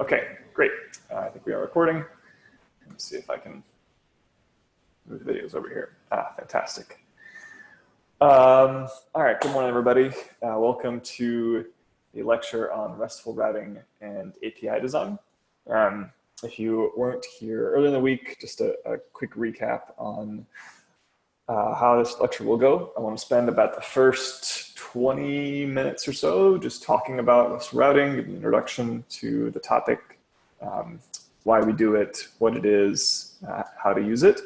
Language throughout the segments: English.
Okay, great. I think we are recording. Let me see if I can move the videos over here. Fantastic. All right, good morning, everybody. Welcome to the lecture on RESTful routing and API design. If you weren't here earlier in the week, just a quick recap on how this lecture will go. I want to spend about the first 20 minutes or so just talking about RESTful routing, giving an introduction to the topic, why we do it, what it is, how to use it,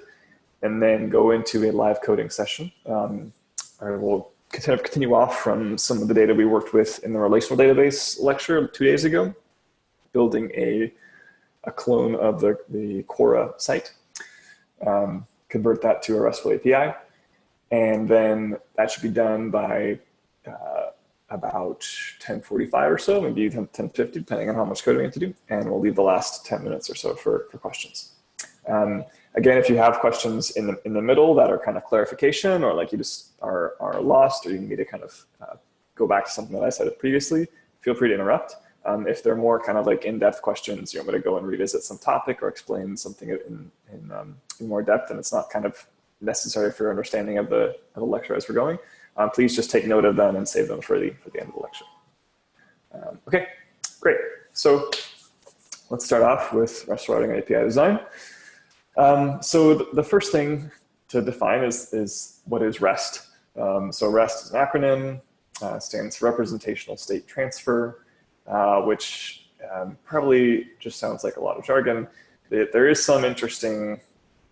and then go into a live coding session. I will continue off from some of the data we worked with in the relational database lecture 2 days ago, building a clone of the Quora site. Convert that to a RESTful API, and then that should be done by about 10:45 or so, maybe 10:50, depending on how much coding we have to do, and we'll leave the last 10 minutes or so for questions. Again, if you have questions in the middle that are kind of clarification, or like you just are lost, or you need me to kind of go back to something that I said previously, feel free to interrupt. If they're more kind of like in-depth questions, I'm going to go and revisit some topic or explain something in more depth, and it's not kind of necessary for your understanding of the lecture as we're going. Please just take note of them and save them for the end of the lecture. Okay, great. So let's start off with RESTful routing and API design. So the first thing to define is what is REST. So REST is an acronym, stands for Representational State Transfer. Which probably just sounds like a lot of jargon. There is some interesting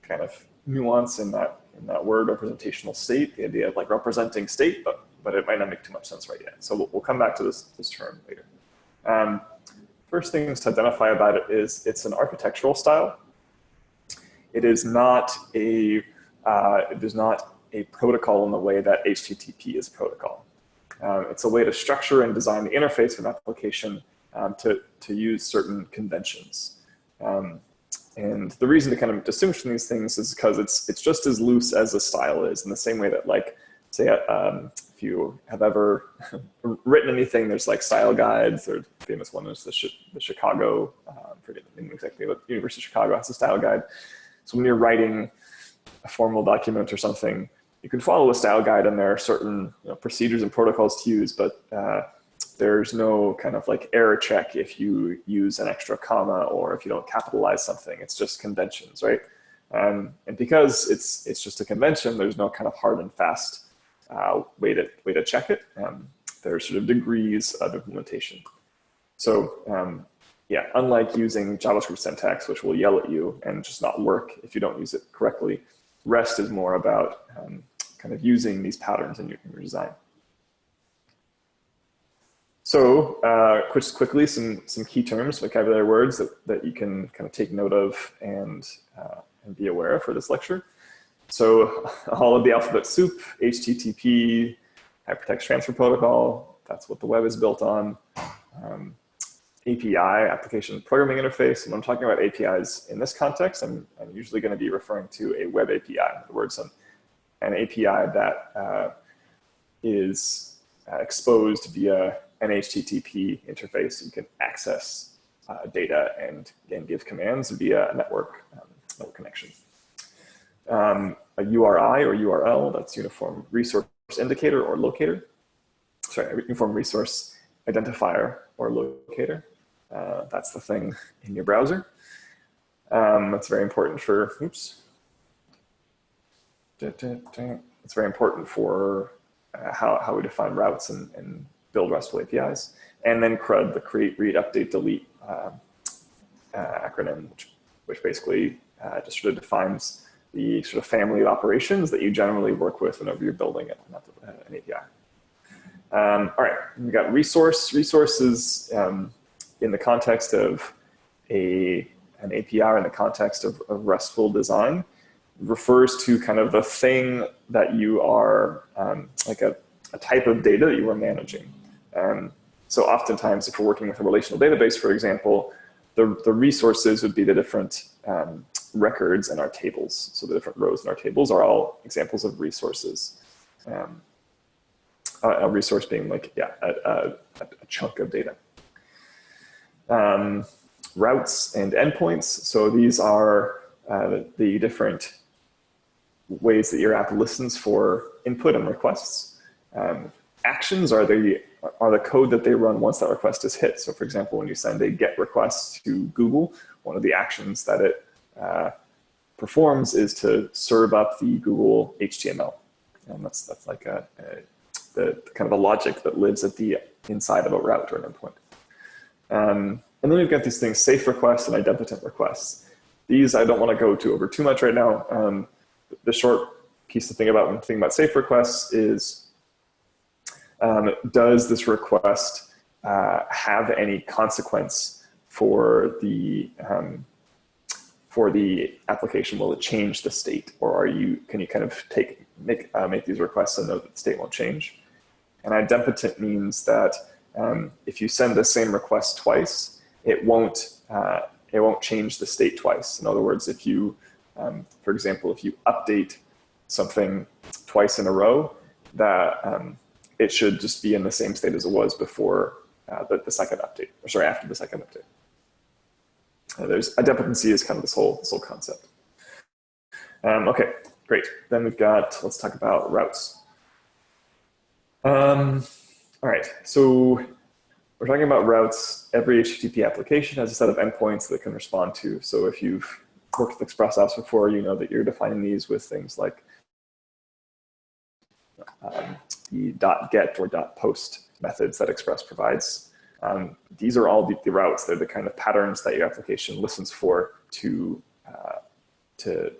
kind of nuance in that word, representational state, the idea of like representing state, but it might not make too much sense right yet. So we'll come back to this term later. First things to identify about it is it's an architectural style. It is not a protocol in the way that HTTP is a protocol. It's a way to structure and design the interface of an application to use certain conventions. And the reason to kind of distinguish these things is because it's just as loose as a style is, in the same way that, like, say, if you have ever written anything, there's like style guides. Or the famous one is the Chicago, I forget the name exactly, but University of Chicago has a style guide. So when you're writing a formal document or something, you can follow a style guide, and there are certain procedures and protocols to use, but there's no kind of like error check if you use an extra comma or if you don't capitalize something. It's just conventions, right? And because it's just a convention, there's no kind of hard and fast way to check it. There's sort of degrees of implementation. So yeah, unlike using JavaScript syntax, which will yell at you and just not work if you don't use it correctly, REST is more about kind of using these patterns in your design. So quickly, some key terms, vocabulary words that you can kind of take note of and be aware of for this lecture. So all of the alphabet soup, HTTP, Hypertext Transfer Protocol, that's what the web is built on. API, Application Programming Interface. And when I'm talking about APIs in this context, I'm usually going to be referring to a web API. In other words, an API that is exposed via an HTTP interface. You can access data and give commands via a network connection. A URI or URL, that's Uniform Resource Indicator or Locator. Sorry, Uniform Resource Identifier or Locator. That's the thing in your browser. That's very important for, oops. It's very important for how we define routes and build RESTful APIs. And then CRUD, the Create, Read, Update, Delete acronym, which basically just sort of defines the sort of family of operations that you generally work with whenever you're building an API. All right, we got resource. Resources in the context of an API, or in the context of RESTful design, refers to kind of the thing that you are, like a type of data that you are managing. So oftentimes, if we're working with a relational database, for example, the resources would be the different records in our tables. So the different rows in our tables are all examples of resources. A resource being like, yeah, a chunk of data. routes and endpoints. So these are the different ways that your app listens for input and requests. Actions are the code that they run once that request is hit. So for example, when you send a GET request to Google, one of the actions that it performs is to serve up the Google HTML. And that's like the kind of a logic that lives at the inside of a route or an endpoint. And then we've got these things, safe requests and idempotent requests. These I don't want to go over too much right now. The short piece to think about when thinking about safe requests is, does this request have any consequence for the application? Will it change the state, or can you kind of make these requests and know that the state won't change? And idempotent means that if you send the same request twice, it won't change the state twice. In other words, if you, for example, if you update something twice in a row, that it should just be in the same state as it was before the second update, or sorry, after the second update. There's idempotency is kind of this whole concept. Okay, great. Then we've got, let's talk about routes. All right, so we're talking about routes. Every HTTP application has a set of endpoints that it can respond to. So if you've worked with Express apps before, you know that you're defining these with things like the .get or .post methods that Express provides. These are all the routes. They're the kind of patterns that your application listens for to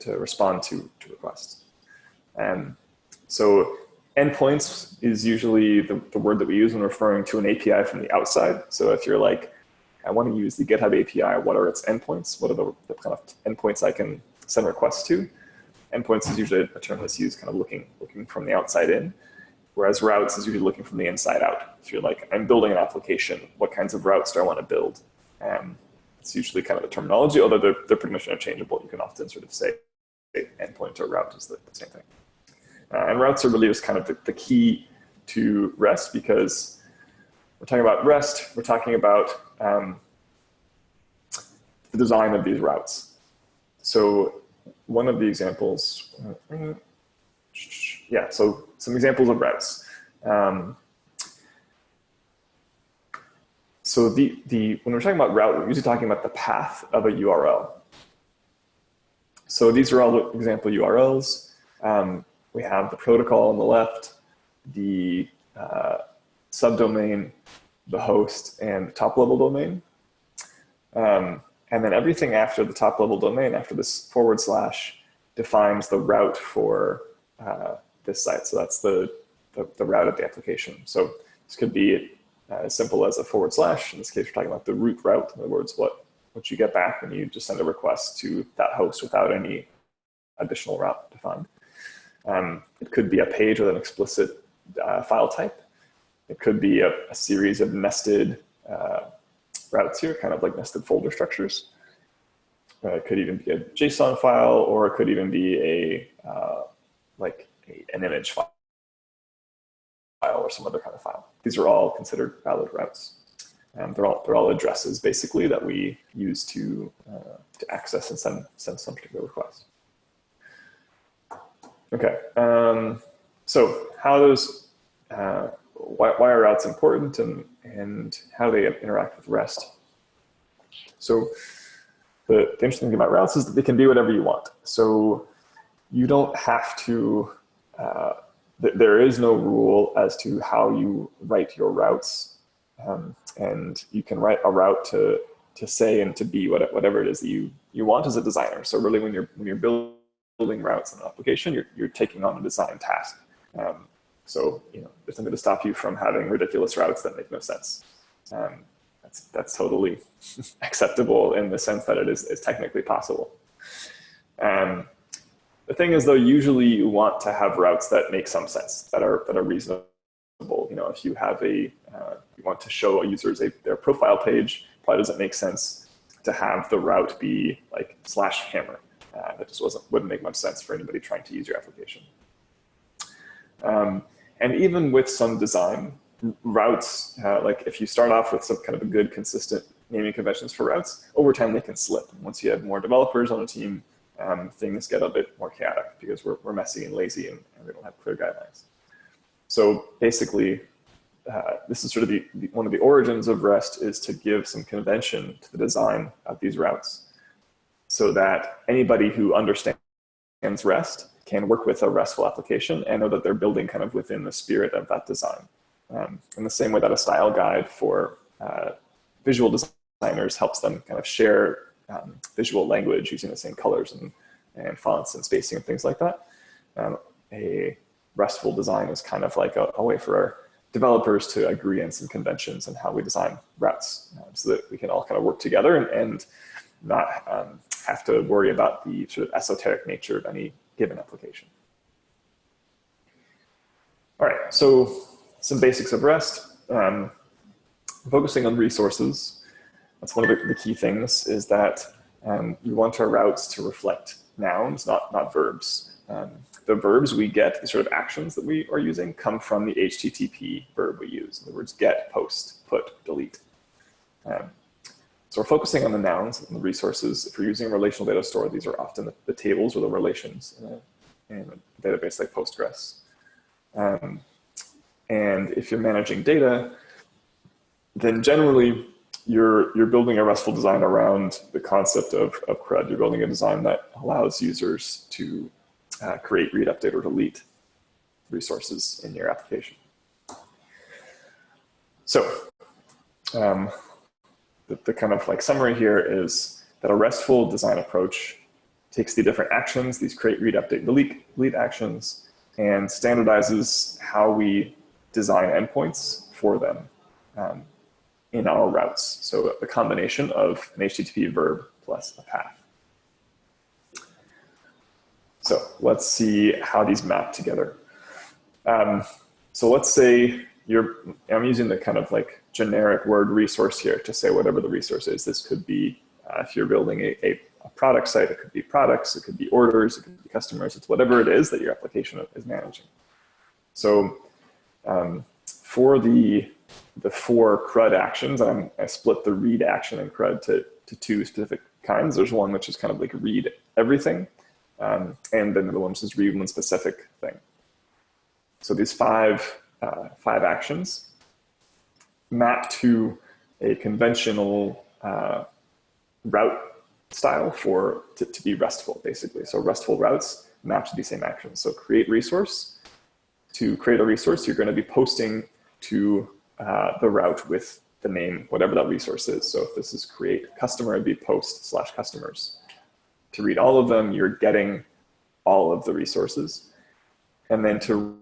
respond to requests. So endpoints is usually the word that we use when referring to an API from the outside. So if you're like, I want to use the GitHub API, what are its endpoints? What are the kind of endpoints I can send requests to? Endpoints is usually a term that's used kind of looking from the outside in, whereas routes is usually looking from the inside out. If you're like, I'm building an application, what kinds of routes do I want to build? It's usually kind of the terminology, although they're pretty much interchangeable. You can often sort of say endpoint or route is the same thing. And routes are really just kind of the key to REST, because we're talking about REST, we're talking about the design of these routes. So one of the examples, yeah, so some examples of routes. So when we're talking about route, we're usually talking about the path of a URL. So these are all example URLs. We have the protocol on the left, the subdomain, the host, and the top-level domain. And then everything after the top-level domain, after this / defines the route for this site. So that's the route of the application. So this could be as simple as a /. In this case, we're talking about the root route. In other words, what you get back when you just send a request to that host without any additional route defined. It could be a page with an explicit file type. It could be a series of nested routes here, kind of like nested folder structures. It could even be a JSON file, or it could even be an image file or some other kind of file. These are all considered valid routes. They're all addresses basically that we use to access and send some particular request. Okay, so how those why are routes important, and how they interact with REST? So the interesting thing about routes is that they can be whatever you want. So you don't have to, there is no rule as to how you write your routes. And you can write a route to say and to be whatever it is that you want as a designer. So really when you're building routes in an application, you're taking on a design task. So there's nothing to stop you from having ridiculous routes that make no sense. That's totally acceptable in the sense that it is technically possible. The thing is, though, usually you want to have routes that make some sense, that are reasonable. If you have you want to show users their profile page, probably doesn't make sense to have the route be like /hammer. That just wouldn't make much sense for anybody trying to use your application. And even with some design routes, like if you start off with some kind of a good, consistent naming conventions for routes, over time they can slip. Once you have more developers on a team, things get a bit more chaotic because we're messy and lazy and we don't have clear guidelines. So basically, this is sort of one of the origins of REST, is to give some convention to the design of these routes so that anybody who understands REST can work with a RESTful application and know that they're building kind of within the spirit of that design. In the same way that a style guide for visual designers helps them kind of share visual language using the same colors and fonts and spacing and things like that. A RESTful design is kind of like a way for our developers to agree on some conventions and how we design routes, so that we can all kind of work together and not have to worry about the sort of esoteric nature of any given application. All right, so some basics of REST. Focusing on resources, that's one of the key things, is that we want our routes to reflect nouns, not verbs. The verbs we get, the sort of actions that we are using, come from the HTTP verb we use. In other words, get, post, put, delete. So we're focusing on the nouns and the resources. If we're using a relational data store, these are often the tables or the relations in a database like Postgres. And if you're managing data, then generally you're building a RESTful design around the concept of CRUD. You're building a design that allows users to create, read, update, or delete resources in your application. So the kind of like summary here is that a RESTful design approach takes the different actions, these create, read, update, delete actions, and standardizes how we design endpoints for them in our routes. So a combination of an HTTP verb plus a path. So let's see how these map together. So let's say I'm using the kind of like generic word resource here to say whatever the resource is. This could be, if you're building a product site, it could be products, it could be orders, it could be customers, it's whatever it is that your application is managing. So for the four CRUD actions, I split the read action in CRUD to two specific kinds. There's one which is kind of like read everything, and then the other one is read one specific thing. So these five actions map to a conventional route style to be RESTful, basically. So RESTful routes map to these same actions. So create resource. To create a resource, you're going to be posting to the route with the name, whatever that resource is. So if this is create customer, it'd be post/customers. To read all of them, you're getting all of the resources. And then to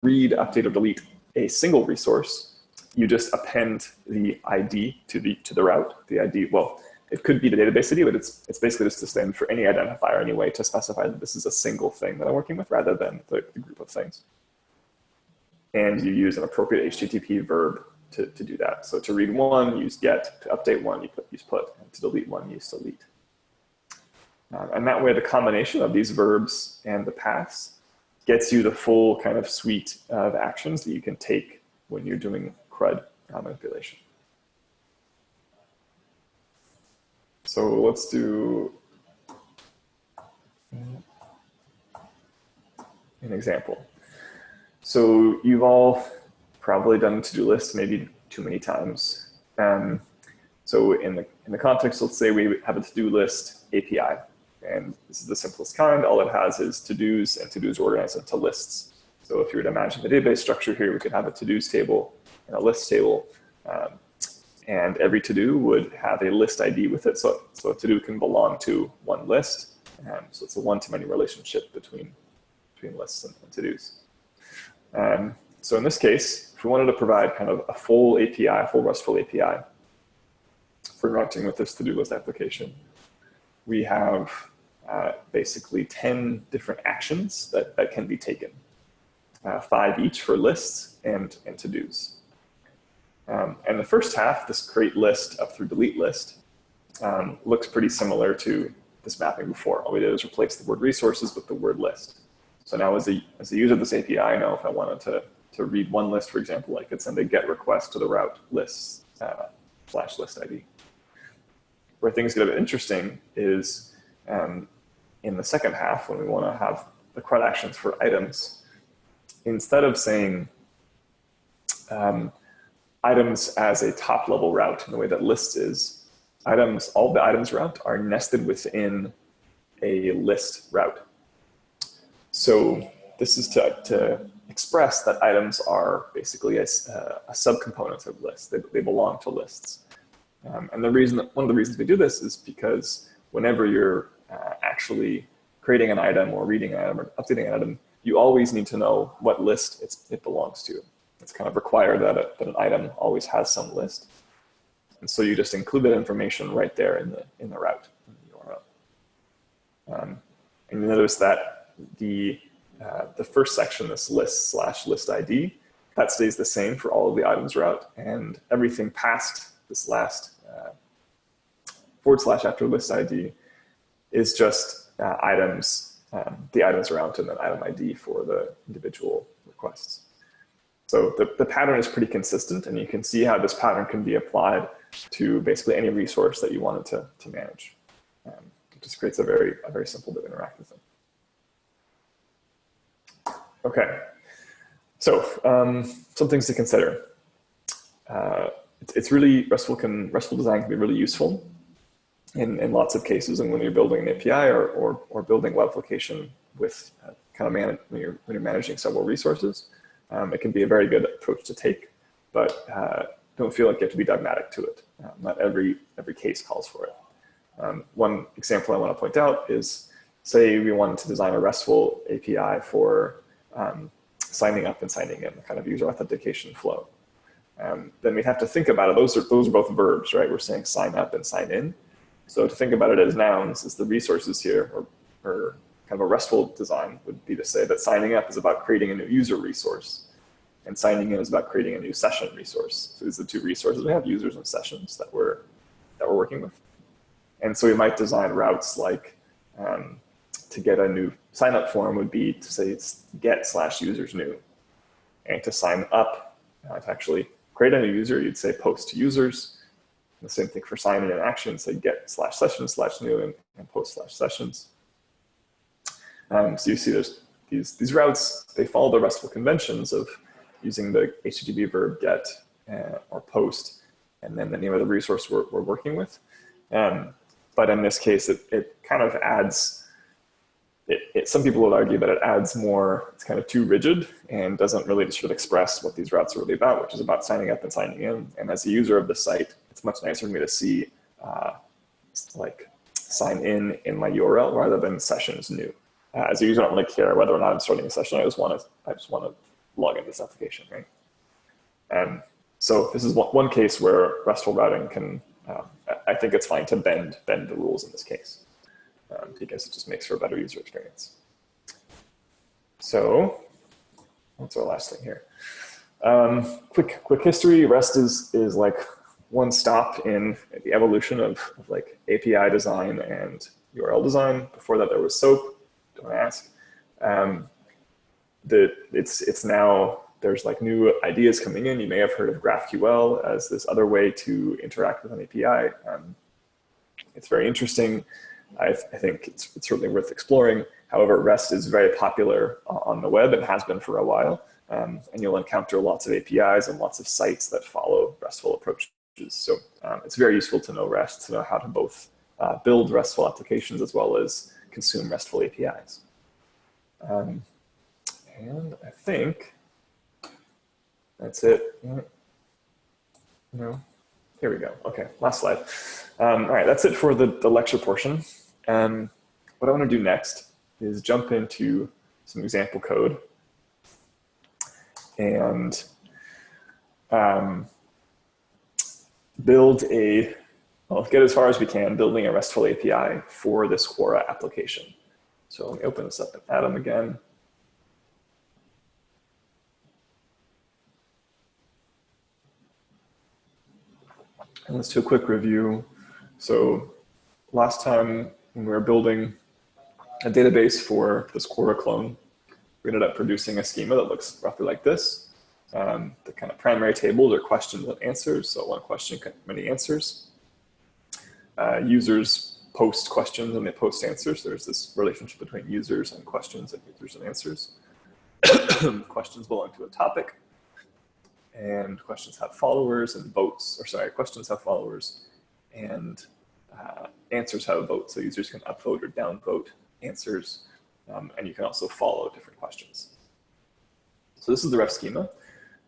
read, update, or delete a single resource, you just append the ID to the route. The ID, well, it could be the database ID, but it's basically just the same for any identifier anyway to specify that this is a single thing that I'm working with rather than the group of things. And you use an appropriate HTTP verb to do that. So to read one, use get. To update one, use put. And to delete one, use delete. And that way, the combination of these verbs and the paths gets you the full kind of suite of actions that you can take when you're doing CRUD manipulation. So let's do an example. So you've all probably done a to-do list maybe too many times. So in the context, let's say we have a to-do list API. And this is the simplest kind. All it has is to-dos, and to-dos organized into lists. So if you were to imagine the database structure here, we could have a to-dos table and a list table. And every to-do would have a list ID with it. So a to-do can belong to one list. So it's a one-to-many relationship between lists and to-dos. So in this case, if we wanted to provide kind of a full API, a full RESTful API for interacting with this to-do list application, we have basically 10 different actions that can be taken, 5 each for lists and to-dos. And the first half, this create list up through delete list, looks pretty similar to this mapping before. All we did is replace the word resources with the word list. So now as a user of this API, I know if I wanted to read one list, for example, I could send a get request to the route lists slash list ID. Where things get a bit interesting is in the second half, when we want to have the CRUD actions for items, instead of saying items as a top level route in the way that lists is, all the items route are nested within a list route. So this is to express that items are basically a subcomponent of lists. They belong to lists. And one of the reasons we do this is because whenever you're actually creating an item or reading an item or updating an item, you always need to know what list it belongs to. It's kind of required that an item always has some list. And so you just include that information right there in the route, in the URL. And you notice that the first section, this list slash list ID, that stays the same for all of the items route, and everything past this last forward slash after list ID is just items, the items route and then item ID for the individual requests. So the pattern is pretty consistent, and you can see how this pattern can be applied to basically any resource that you wanted to manage. It just creates a very simple way to interact with them. Okay, so some things to consider. It's really, RESTful design can be really useful in lots of cases, and when you're building an API or building web application with when you're managing several resources. It can be a very good approach to take, but don't feel like you have to be dogmatic to it. Not every case calls for it. One example I want to point out is, say we wanted to design a RESTful API for signing up and signing in, the kind of user authentication flow. Then we'd have to think about it. Those are both verbs, right? We're saying sign up and sign in. So to think about it as nouns, is the resources here, or kind of a RESTful design would be to say that signing up is about creating a new user resource, and signing in is about creating a new session resource. So these are the two resources we have, users and sessions, that we're working with. And so we might design routes like to get a new sign up form would be to say it's get/users new, and to sign up to actually create a new user, you'd say post to users. The same thing for sign in and action, say get/session/new and post/sessions. So you see there's these routes, they follow the RESTful conventions of using the HTTP verb get or post, and then the name of the resource we're working with. But in this case, it kind of adds, some people would argue that it adds more, it's kind of too rigid and doesn't really sort of express what these routes are really about, which is about signing up and signing in. And as a user of the site, it's much nicer for me to see like sign in my URL rather than sessions new. As a user, I don't really care whether or not I'm starting a session. I just want to log into this application, right? And so this is one case where RESTful routing can, I think it's fine to bend the rules in this case, because it just makes for a better user experience. So what's our last thing here? Quick history. REST is like one stop in the evolution of like API design and URL design. Before that, there was SOAP. Don't ask. It's now, there's like new ideas coming in. You may have heard of GraphQL as this other way to interact with an API. It's very interesting. I think it's certainly worth exploring. However, REST is very popular on the web and has been for a while. And you'll encounter lots of APIs and lots of sites that follow RESTful approaches. So it's very useful to know REST, to know how to both build RESTful applications as well as consume RESTful APIs. And I think that's it. No, here we go. Okay, last slide. All right, that's it for the lecture portion. What I want to do next is jump into some example code and get as far as we can building a RESTful API for this Quora application. So let me open this up in Atom again. And let's do a quick review. So last time when we were building a database for this Quora clone, we ended up producing a schema that looks roughly like this. The kind of primary tables are questions and answers. So one question, many answers. Users post questions and they post answers. There's this relationship between users and questions and users and answers. Questions belong to a topic, and questions have followers and votes, or sorry, questions have followers and answers have votes. So users can upvote or downvote answers, and you can also follow different questions. So this is the ref schema.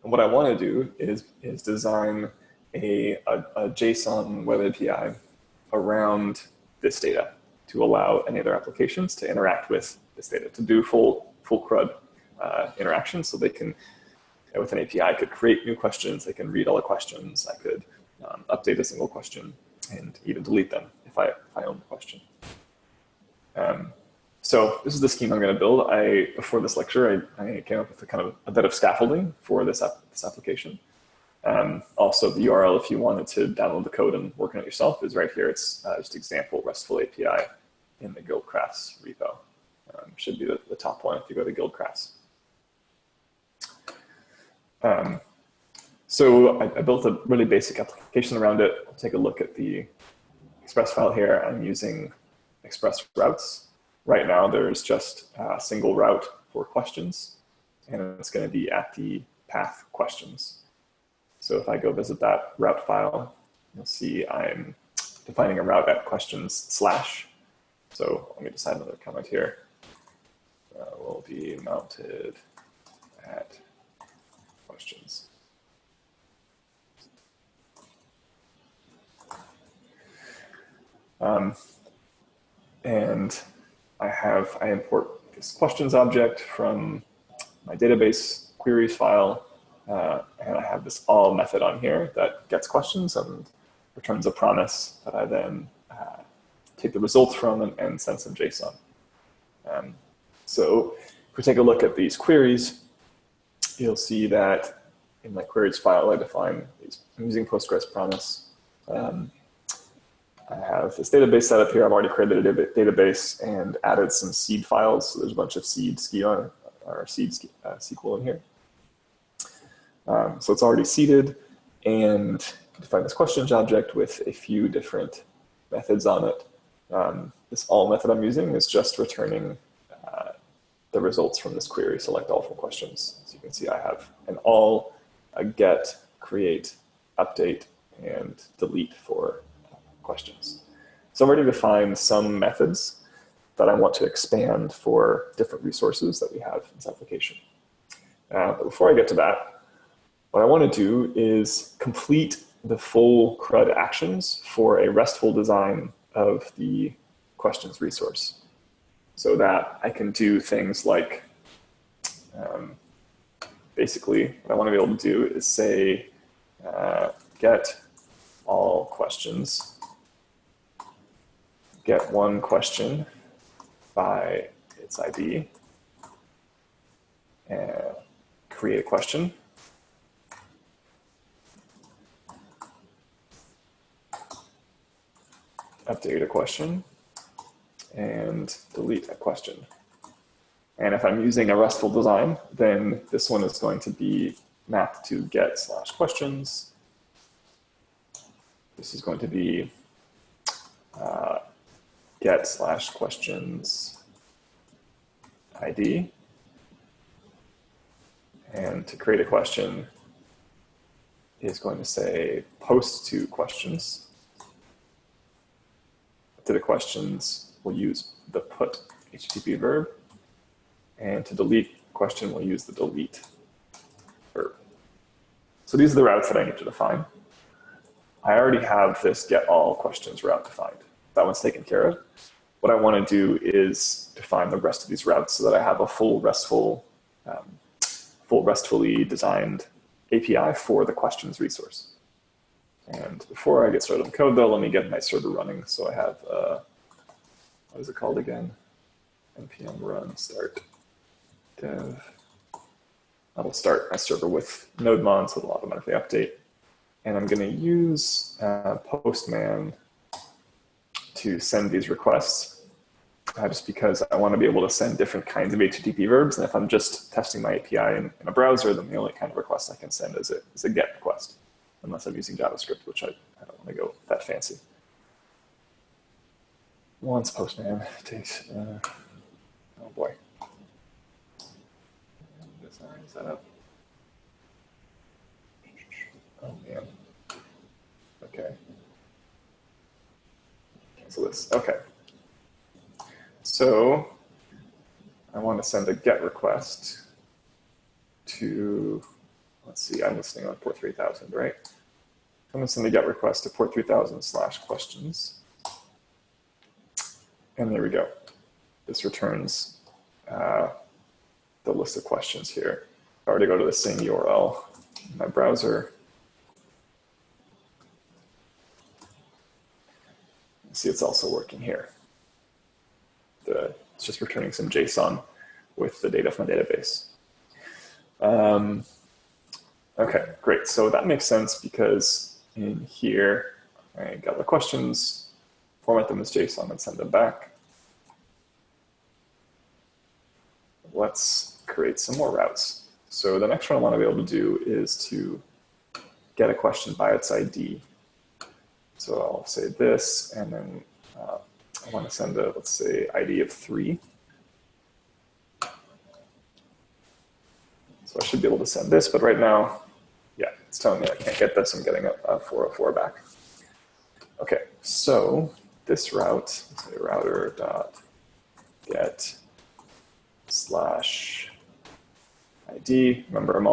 And what I want to do is design a JSON web API around this data to allow any other applications to interact with this data, to do full CRUD interaction. So they can, with an API, I could create new questions. They can read all the questions. I could update a single question and even delete them if I own the question. So this is the scheme I'm going to build. Before this lecture, I came up with a bit of scaffolding for this application. Also, the URL, if you wanted to download the code and work on it yourself, is right here. It's just example RESTful API in the Guildcrafts repo. Should be the top one if you go to Guildcrafts. So I built a really basic application around it. I'll take a look at the Express file here. I'm using Express routes. Right now, there's just a single route for questions, and it's going to be at the path questions. So if I go visit that route file, you'll see I'm defining a route at questions /. So let me decide another comment here. Will be mounted at questions. And I import this questions object from my database queries file, and I have this all method on here that gets questions and returns a promise that I then take the results from and send some JSON. So if we take a look at these queries, you'll see that in my queries file, I define these. I'm using Postgres promise. I have this database set up here. I've already created a database and added some seed files. So there's a bunch of seed schema or seed SQL in here. So it's already seeded, and define this questions object with a few different methods on it. This all method I'm using is just returning the results from this query, select all from questions. So you can see I have an all, a get, create, update, and delete for questions. So I've already defined some methods that I want to expand for different resources that we have in this application. But before I get to that, what I want to do is complete the full CRUD actions for a RESTful design of the questions resource, so that I can do things like, basically, what I want to be able to do is say, get all questions, get one question by its ID, and create a question. Update a question, and delete a question. And if I'm using a RESTful design, then this one is going to be mapped to get/questions. This is going to be get/questions ID. And to create a question is going to say post to questions. To the questions, we'll use the put HTTP verb. And to delete question, we'll use the delete verb. So these are the routes that I need to define. I already have this get all questions route defined. That one's taken care of. What I want to do is define the rest of these routes so that I have a full RESTfully designed API for the questions resource. And before I get started on the code, though, let me get my server running. So I have, what is it called again? npm run start dev. I will start my server with nodemon, so it'll automatically update. And I'm going to use Postman to send these requests. just because I want to be able to send different kinds of HTTP verbs. And if I'm just testing my API in a browser, then the only kind of request I can send is a GET request, unless I'm using JavaScript, which I don't want to go that fancy. Once Postman takes, oh boy. Is that up? Oh man. Okay. Cancel this. Okay. So I want to send a GET request to, let's see, I'm listening on port 3000, right? I'm going to send a GET request to port 3000/questions. And there we go. This returns the list of questions here. If I were to go to the same URL in my browser, see it's also working here. It's just returning some JSON with the data from the database. Okay, great. So that makes sense because in here, I got the questions, format them as JSON and send them back. Let's create some more routes. So the next one I want to be able to do is to get a question by its ID. So I'll say this, and then I want to send a, let's say, ID of 3. So I should be able to send this, but right now, yeah, it's telling me I can't get this. I'm getting a 404 back. Okay, so this route, let's say router.get/ID. Remember, I'm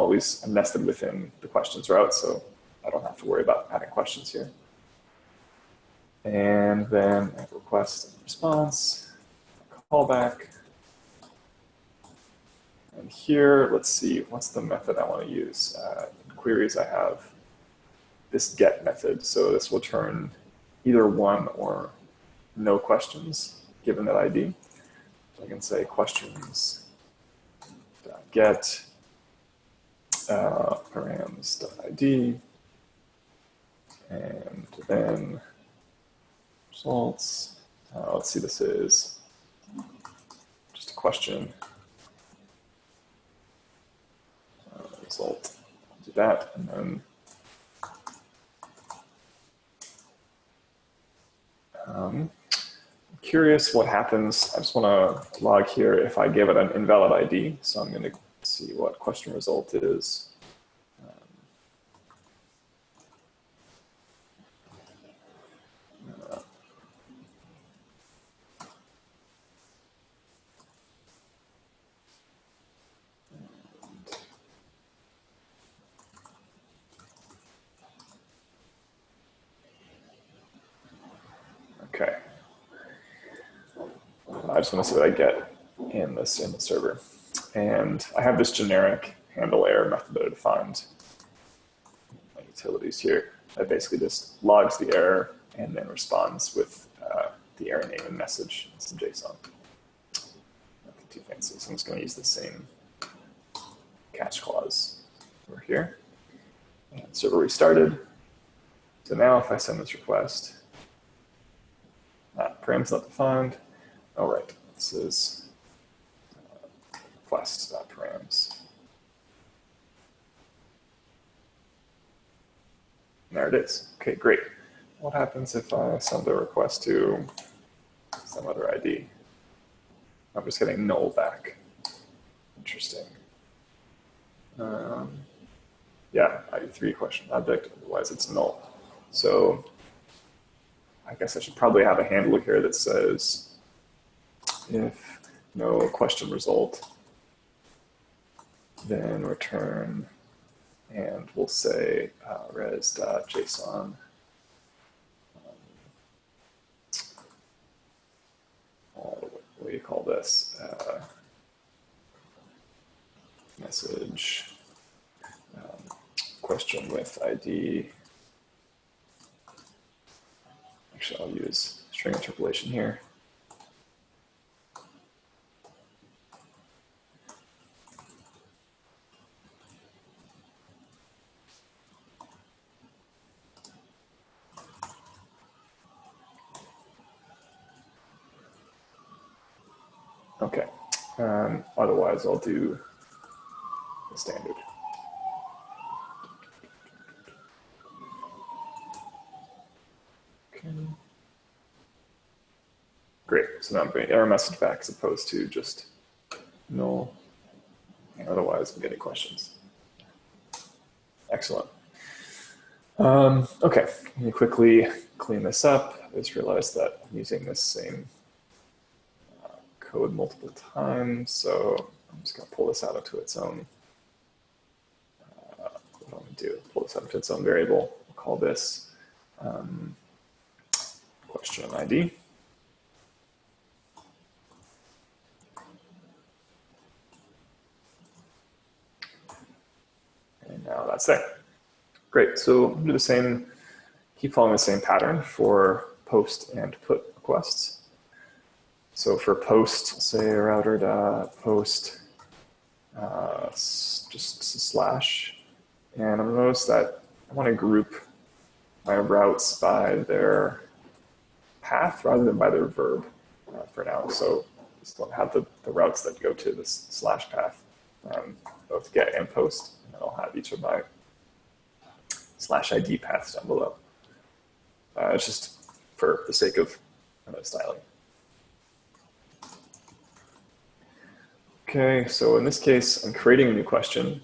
nested within the questions route, so I don't have to worry about adding questions here. And then I have request and response, callback. And here, let's see, what's the method I want to use? In queries, I have this get method. So this will turn either 1 or no questions given that ID. So I can say questions.get params.id, and then results. Let's see, this is just a question. Result. Do that, and then I'm curious what happens. I just want to log here if I give it an invalid ID. So I'm going to see what question result is. Okay. I just want to see what I get in the server. And I have this generic handle error method that I defined my utilities here. That basically just logs the error and then responds with the error name and message and some JSON. Nothing too fancy. So I'm just going to use the same catch clause over here. And server restarted. So now if I send this request, params not defined. All right, this is request.params. There it is. Okay, great. What happens if I send a request to some other ID? I'm just getting null back. Interesting. Yeah, ID3 question object, otherwise it's null. So I guess I should probably have a handler here that says if no question result, then return, and we'll say res.json. What do you call this? Message question with ID. Actually, I'll use string interpolation here. Okay. Otherwise, I'll do the standard. Okay. Great. So now I'm getting error message back as opposed to just null. Otherwise, I'm getting questions. Excellent. Okay, let me quickly clean this up. I just realized that I'm using this same code multiple times, so I'm just going to pull this out into its own. What I'm going to do, pull this out into its own variable. We'll call this question ID. And now that's there. Great, so do the same, keep following the same pattern for post and put requests. So for post, say router.post just slash, and I'm gonna notice that I want to group my routes by their path rather than by their verb for now. So just don't have the routes that go to this slash path, both get and post, and then I'll have each of my slash ID paths down below. It's just for the sake of styling. Okay, so in this case, I'm creating a new question,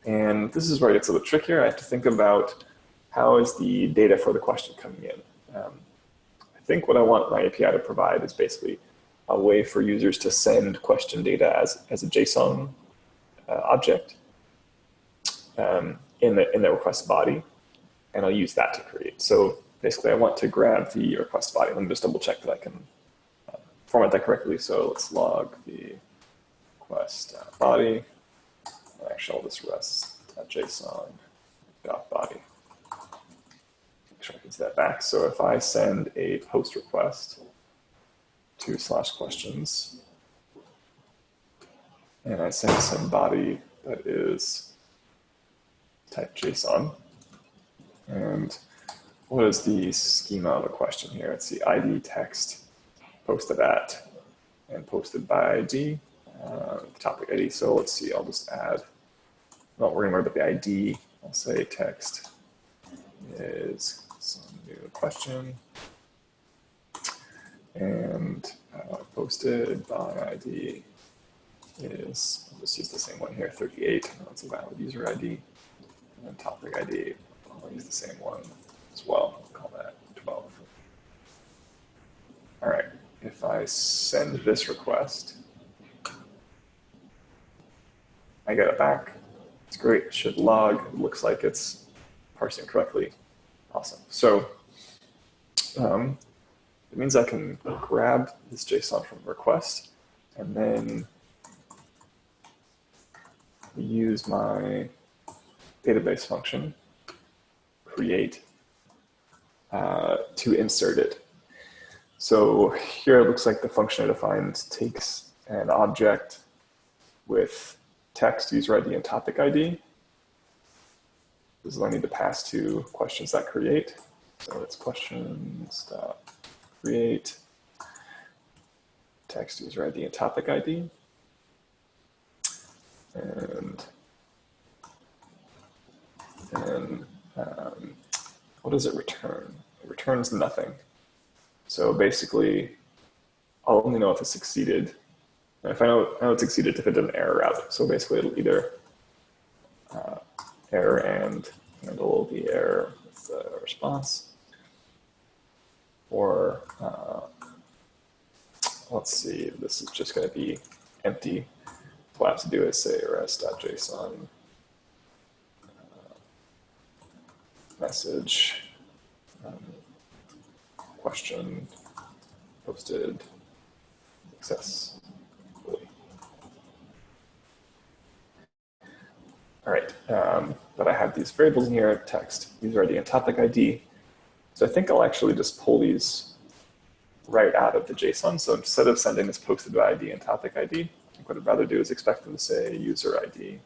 and this is where it gets a little trickier. I have to think about how is the data for the question coming in. I think what I want my API to provide is basically a way for users to send question data as a JSON object in the request body, and I'll use that to create. So basically, I want to grab the request body. Let me just double check that I can format that correctly. So let's log the request body. Actually, I'll just rest.json body. Make sure I can see that back. So if I send a post request to /questions, and I send some body that is type JSON, and what is the schema of a question here? It's the ID text posted at and posted by ID, topic ID. So let's see, I'll just add, not worrying about the ID, I'll say text is some new question, and posted by ID is, I'll just use the same one here, 38, that's a valid user ID, and then topic ID, I'll use the same one as well, I'll call that 12. All right, if I send this request, I get it back. It's great, it should log. It looks like it's parsing correctly. Awesome. So it means I can grab this JSON from request and then use my database function, create, to insert it. So here it looks like the function I defined takes an object with text, user ID, and topic ID. This is what I need to pass to questions that create. So it's questions.create text, user ID, and topic ID. And then what does it return? It returns nothing. So basically, I'll only know if it succeeded. And if I know it succeeded if it did an error out. So basically, it'll either error and handle the error with the response, or let's see, this is just going to be empty. What I have to do is say rest.json message question posted successfully. All right, but I have these variables in here, text, user ID, and topic ID. So I think I'll actually just pull these right out of the JSON. So instead of sending this posted by ID and topic ID, I think what I'd rather do is expect them to say user ID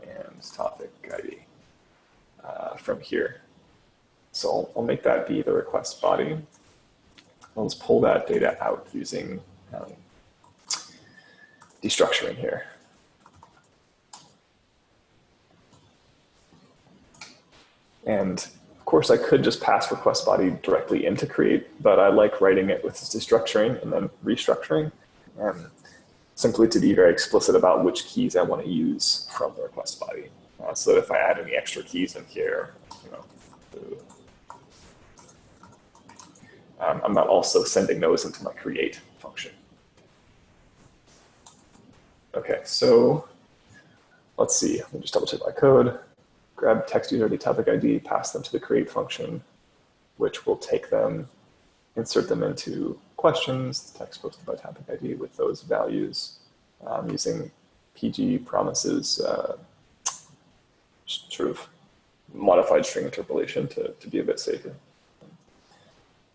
and topic ID from here. So I'll make that be the request body. I'll just pull that data out using destructuring here. And of course, I could just pass request body directly into create, but I like writing it with destructuring and then restructuring, simply to be very explicit about which keys I want to use from the request body. So that if I add any extra keys in here, I'm not also sending those into my create function. Okay, so let's see. Let me just double check my code. Grab text user ID, topic ID, pass them to the create function, which will take them, insert them into questions, text posted by topic ID with those values, using PG promises, sort of modified string interpolation to be a bit safer.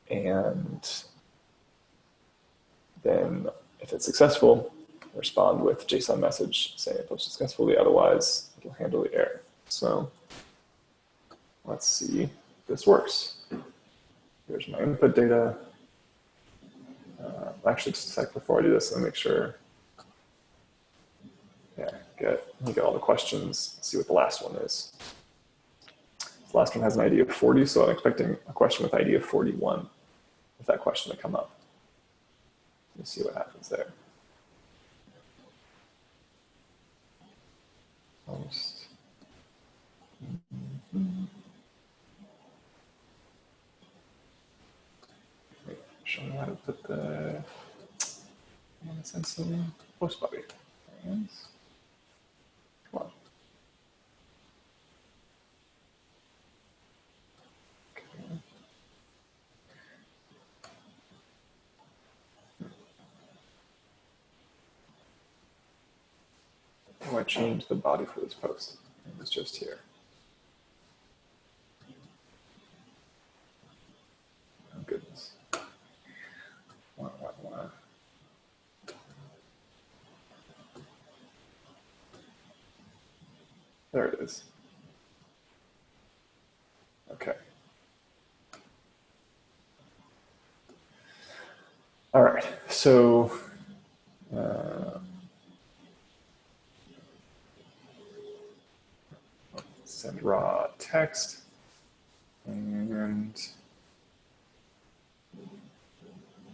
And then if it's successful, respond with JSON message saying it posted successfully, otherwise it'll handle the error. So let's see if this works. Here's my input data. Actually, just a sec before I do this, let me make sure. Yeah, let me get all the questions, see what the last one is. The last one has an ID of 40, so I'm expecting a question with ID of 41, with that question to come up. Let's see what happens there. Post. Wait, show me how to put the some post body. Come on. Okay. I want to change the body for this post. It's just here. Oh, goodness. Wow. There it is. Okay. All right, so send raw text, and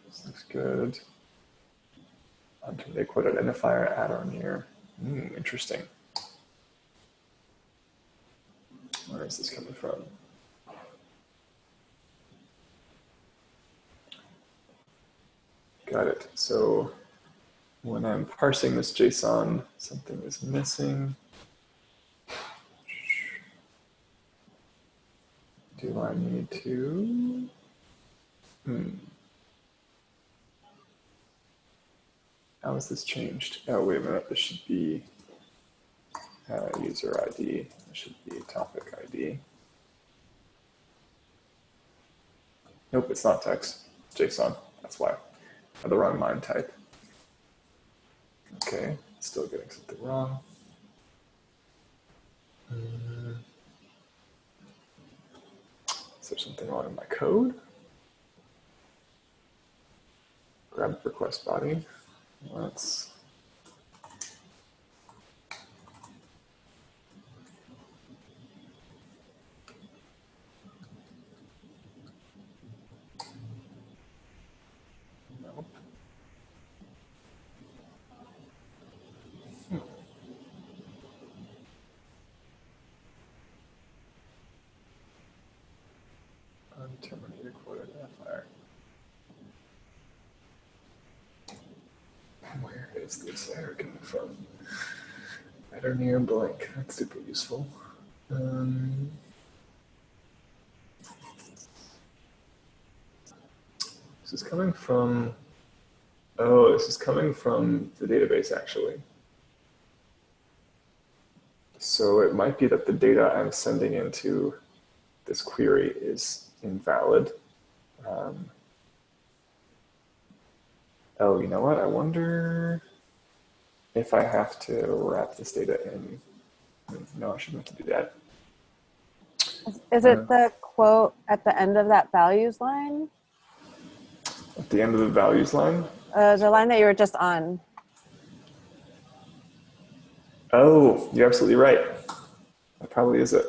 this looks good. Until quote identifier at or near. Interesting. Where is this coming from? Got it. So when I'm parsing this JSON, something is missing. Do I need to? How is this changed? Oh, wait a minute. This should be user ID. This should be topic ID. Nope, it's not text. It's JSON. That's why. I had the wrong MIME type. Okay, still getting something wrong. Is there something wrong in my code? Grab the request body. Let's nope. Unterminated quote identifier. Where is this error coming from? At or near blank. That's super useful. This is coming from, oh, this is coming from the database actually. So it might be that the data I'm sending into this query is invalid. Oh, you know what? I wonder if I have to wrap this data in. No, I shouldn't have to do that. Is it the quote at the end of that values line? At the end of the values line? The line that you were just on. Oh, you're absolutely right. That probably is it.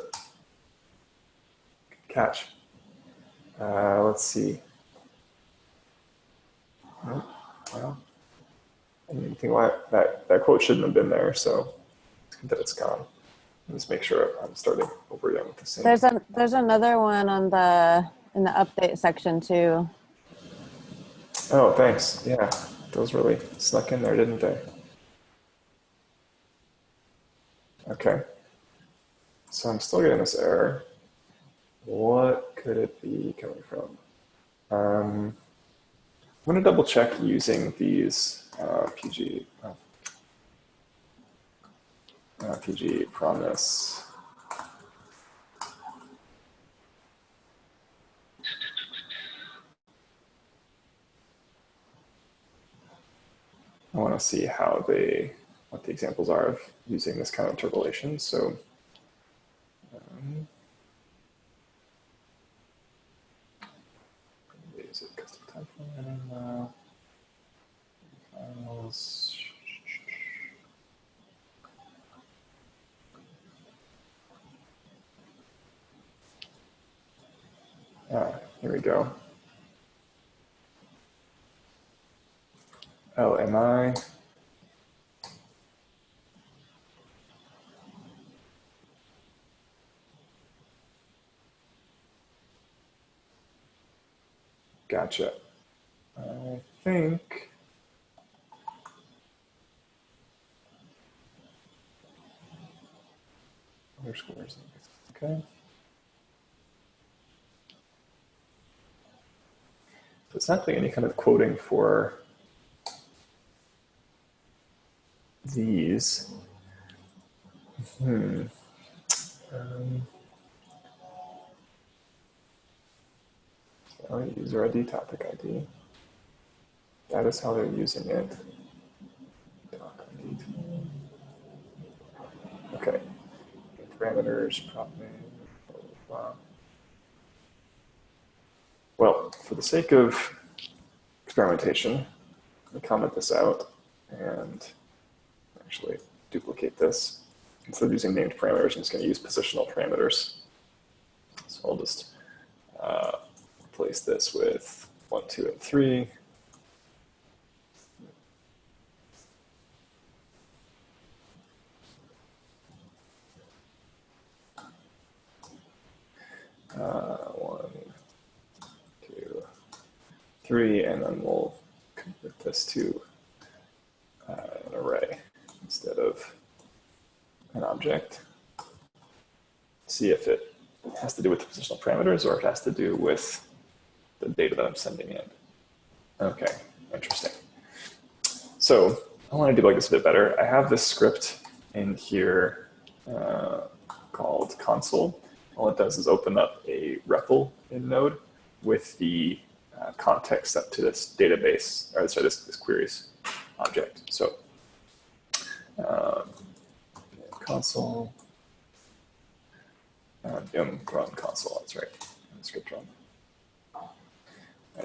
Good catch. Let's see. Oh, well, I didn't think why that quote shouldn't have been there, so it's good that it's gone. Let's make sure I'm starting over again with the same. There's another one on in the update section too. Oh, thanks. Yeah, those really snuck in there, didn't they? Okay. So I'm still getting this error. What could it be coming from? I'm going to double check using these PG promise. I want to see how what the examples are of using this kind of interpolation. So is it custom type formatting? Files. Here we go. Oh, am I? Gotcha. I think. Underscores. Okay. So it's not doing any kind of quoting for these. User ID, topic ID. That is how they're using it. Doc ID. Okay. Parameters, prop name. Wow. Well, for the sake of experimentation, let me comment this out and actually duplicate this. Instead of using named parameters, I'm just going to use positional parameters. So I'll just replace this with 1, 2, and 3. One, 2, 3, and then we'll convert this to an array instead of an object. See if it has to do with the positional parameters or if it has to do with the data that I'm sending in. Okay, interesting. So I want to debug this a bit better. I have this script in here called console. All it does is open up a REPL in Node with the context set to this database, or sorry, this queries object. So console, run console, that's right, script run.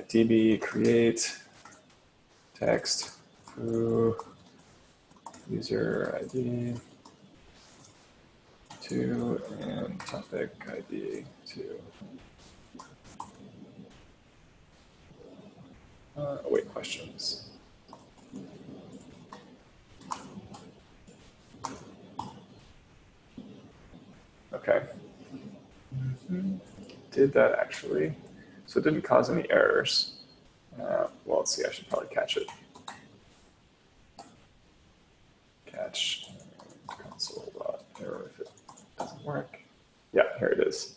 DB create text foo user ID 2 and topic ID 2. Await questions. Okay. Did that actually? So it didn't cause any errors. Well, let's see, I should probably catch it. Catch console.error if it doesn't work. Yeah, here it is.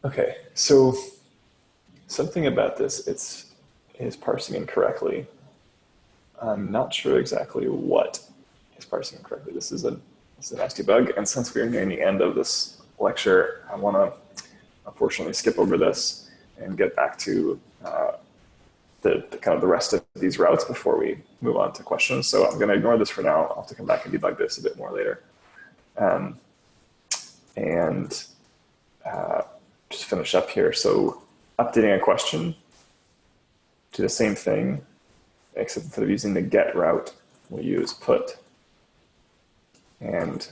Okay, so something about this, it's parsing incorrectly. I'm not sure exactly what is parsing incorrectly. This is a nasty bug, and since we're nearing the end of this lecture, I want to unfortunately skip over this and get back to the kind of the rest of these routes before we move on to questions. So I'm going to ignore this for now. I'll have to come back and debug this a bit more later. Just finish up here. So updating a question, do the same thing, except instead of using the get route, we'll use put. And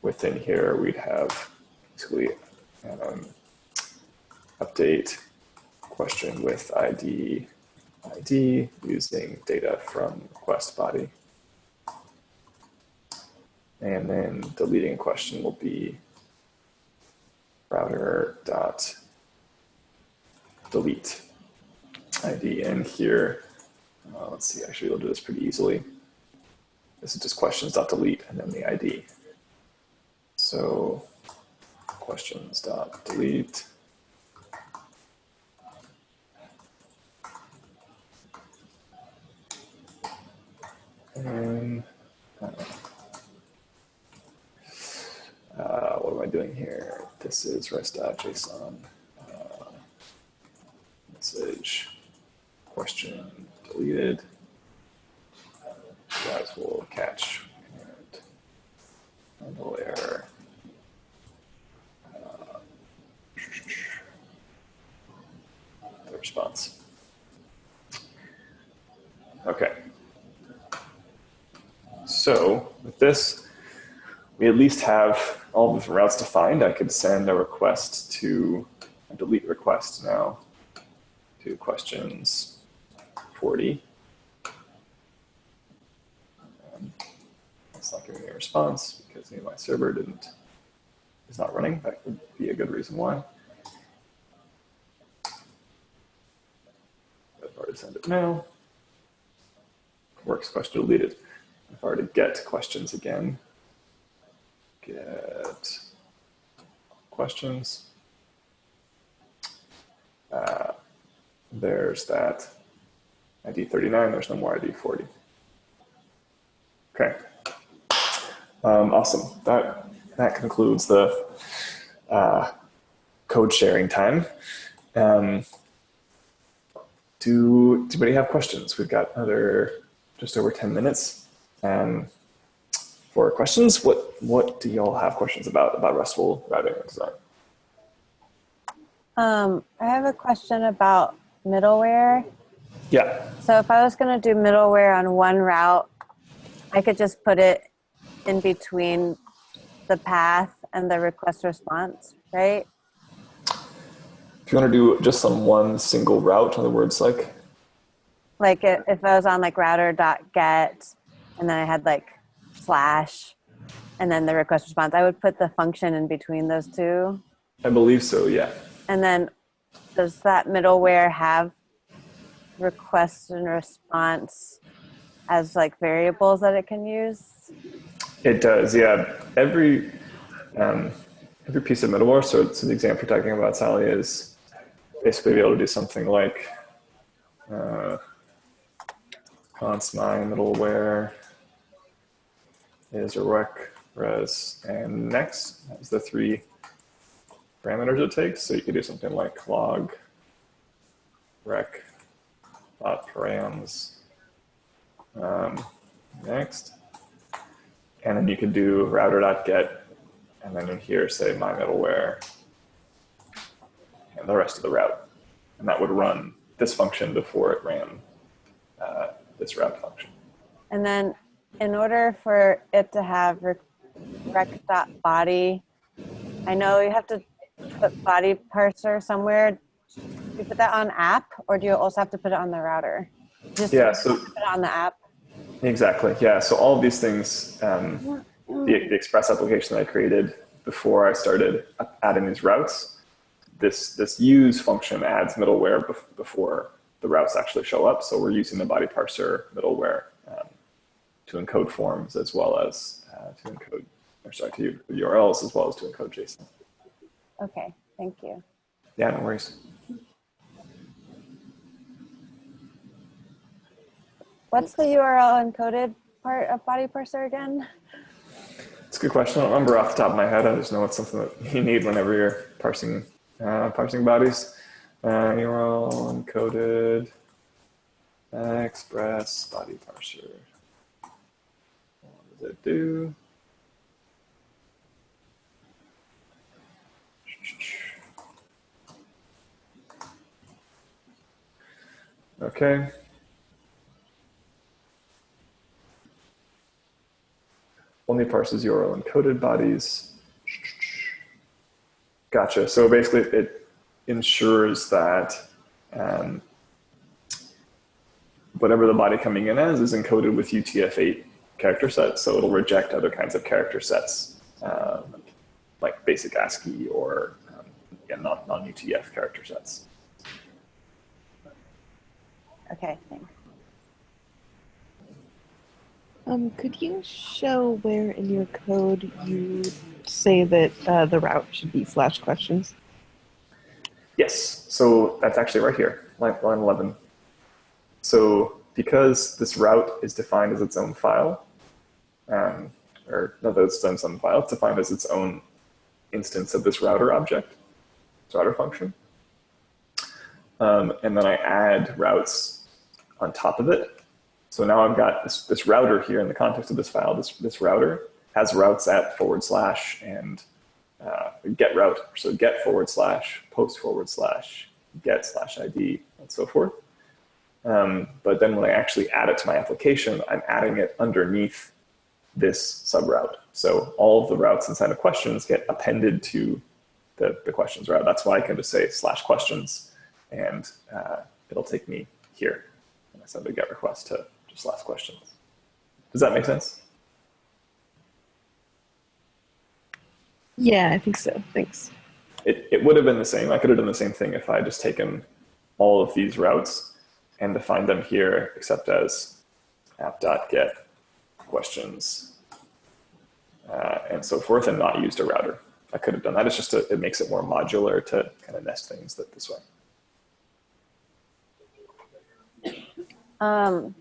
within here, we'd have basically update question with ID using data from request body. And then deleting question will be router dot delete ID. And here, let's see, actually we'll do this pretty easily. This is just questions dot delete and then the ID. So questions dot delete. And what am I doing here? This is rest.json message question deleted. You guys will catch and handle error. The response. Okay. So with this, we at least have all the different routes defined. I could send a request to a delete request now to questions 40. It's not giving me a response because my server is not running. That would be a good reason why. I've already sent it now. Works, question deleted. If I were to get questions again, get questions. There's that ID 39, there's no more ID 40. Okay, awesome. That concludes the code sharing time. Do anybody have questions? We've got just over 10 minutes for questions. What do y'all have questions about RESTful routing and design? I have a question about middleware. Yeah. So if I was going to do middleware on one route, I could just put it in between the path and the request response, right? If you want to do just on one single route, in other words, like if I was on like router.get and then I had like slash and then the request response, I would put the function in between those two. I believe so, yeah. And then does that middleware have request and response as like variables that it can use? It does, yeah. Every piece of middleware, so the example you're talking about, Sally, is basically be able to do something like const my middleware is a rec, res, and next. That's the three parameters it takes. So you could do something like log rec dot params next. And then you could do router.get, and then in here say my middleware and the rest of the route. And that would run this function before it ran this route function. And then in order for it to have rec.body, I know you have to put body parser somewhere. Do you put that on app, or do you also have to put it on the router? Yeah, so put it on the app. Exactly, yeah. So all of these things, the Express application that I created before I started adding these routes, this use function adds middleware before the routes actually show up. So we're using the body parser middleware to encode forms as well as to encode URLs as well as to encode JSON. Okay, thank you. Yeah, no worries. What's the URL encoded part of body parser again? It's a good question. I don't remember off the top of my head. I just know it's something that you need whenever you're parsing bodies. URL encoded Express body parser. What does it do? Okay. Well, only parses URL encoded bodies. Gotcha. So basically it ensures that whatever the body coming in as is encoded with UTF-8 character sets. So it'll reject other kinds of character sets, like basic ASCII or non-UTF character sets. Okay, thanks. Could you show where in your code you say that the route should be /questions? Yes, so that's actually right here, line 11. So because this route is defined as its own file, or not that it's its own file, it's defined as its own instance of this router object, this router function. And then I add routes on top of it. So now I've got this router here in the context of this file. This router has routes at / and get route. So get / post / get /id and so forth. But then when I actually add it to my application, I'm adding it underneath this subroute. So all of the routes inside of questions get appended to the questions route. That's why I can just say /questions, and it'll take me here. And I send a get request to just /questions. Does that make sense? Yeah, I think so. Thanks. It would have been the same. I could have done the same thing if I had just taken all of these routes and defined them here, except as app.get questions and so forth, and not used a router. I could have done that. It's just it makes it more modular to kind of nest things this way. Oh,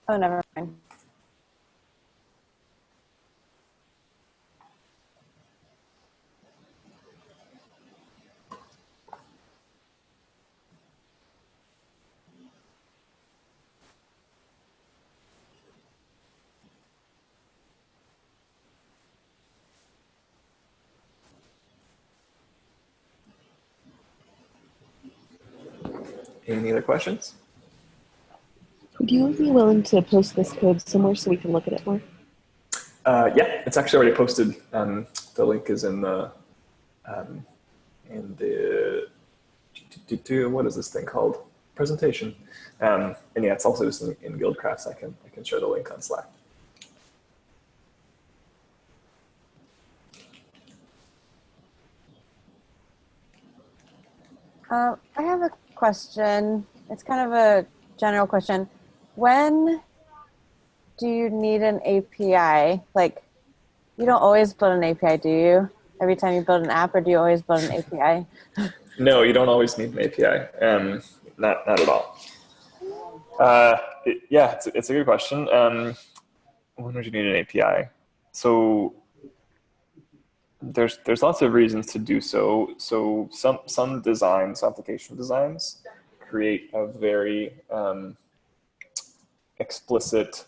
never mind. Any other questions? Would you be willing to post this code somewhere so we can look at it more? Yeah, it's actually already posted. The link is in the what is this thing called? Presentation. And yeah, it's also just in Guildcrafts. I can share the link on Slack. I have a question. It's kind of a general question. When do you need an API? Like, you don't always build an API, do you? Every time you build an app, or do you always build an API? No, you don't always need an API. Not at all. Yeah, it's a good question. When would you need an API? So there's lots of reasons to do so. So some designs, application designs, create a very explicit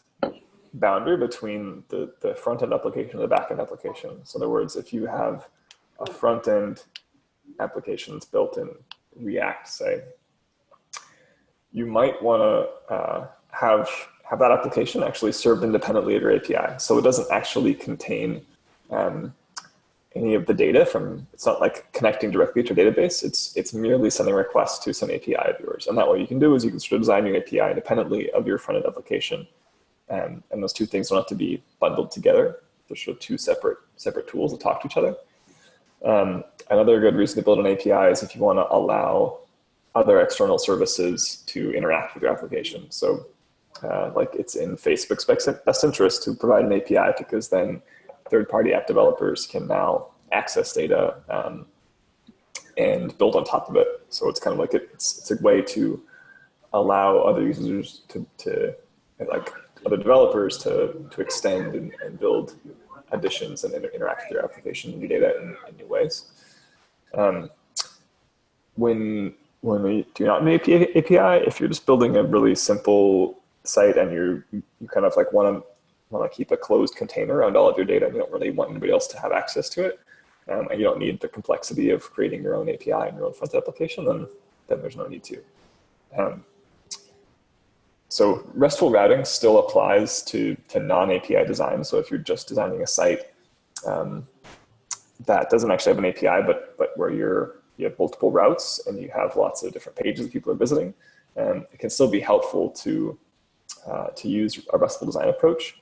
boundary between the front-end application and the back-end application. So in other words, if you have a front-end application that's built in React, say, you might want to have that application actually served independently of your API. So it doesn't actually contain any of the data from, it's not like connecting directly to your database. It's merely sending requests to some API of yours. And that what you can do is you can sort of design your API independently of your front-end application. And those two things don't have to be bundled together. They're sort of two separate tools that talk to each other. Another good reason to build an API is if you want to allow other external services to interact with your application. So like it's in Facebook's best interest to provide an API, because then third-party app developers can now access data and build on top of it. So it's kind of like it's a way to allow other users to like other developers to extend and build additions and interact with your application and your data in new ways. When we do not make API, if you're just building a really simple site and you kind of like want to keep a closed container around all of your data, and you don't really want anybody else to have access to it, and you don't need the complexity of creating your own API and your own front application, then there's no need to. So RESTful routing still applies to non-API design. So if you're just designing a site that doesn't actually have an API, but where you have multiple routes and you have lots of different pages that people are visiting, it can still be helpful to use a RESTful design approach,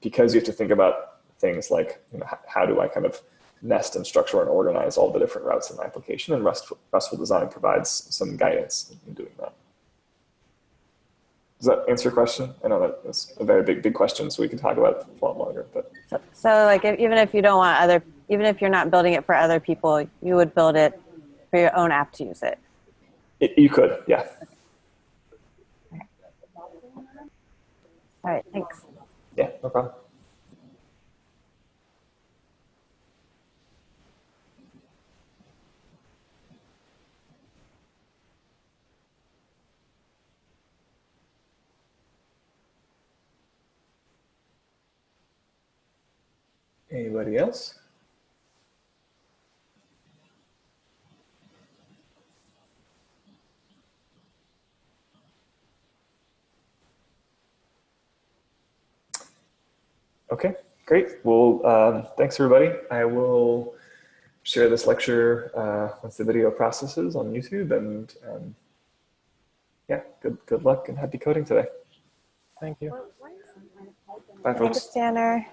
because you have to think about things like, how do I kind of nest and structure and organize all the different routes in my application, and RESTful design provides some guidance in doing that. Does that answer your question? I know that was a very big question, so we can talk about it a lot longer. But so like even if you don't want even if you're not building it for other people, you would build it for your own app to use it. You could, yeah. All right, thanks. Yeah, no problem. Anybody else? Okay, great. Well, thanks everybody. I will share this lecture once the video processes on YouTube, and yeah, good luck and happy coding today. Thank you. Bye, folks. Thanks, Tanner.